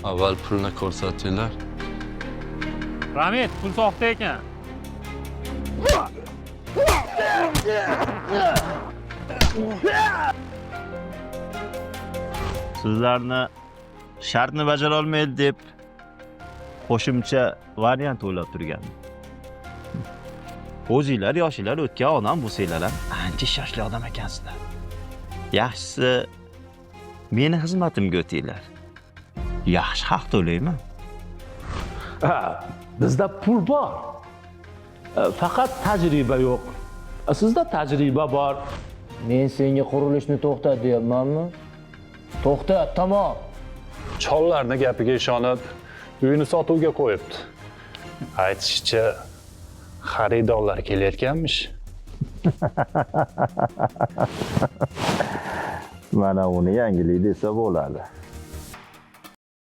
Avval pulni ko'rsatinglar. Ramit, pul soxta ekan. Sizlarni shartni bajara olmaydi deb qo'shimcha variant o'ylab turgandim. O'zinglar yoshinglar o'tgan odam bo'lsanglar ham ancha shoshli odam ekansizlar. Yaxshisi meni xizmatimga o'tinglar. Yaxshi haq to'layman. Bizda pul bor. Faqat tajriba yo'q. Sizda tajriba bor. Men senga qurilishni to'xtat deyapmanmi? To'xtat, tamom. Chollarni gapiga ishonib, uyini sotuvga qo'yibdi. Aytishicha, xaridorlar kelayotganmish. Mana uni yangilik desa bo'ladi.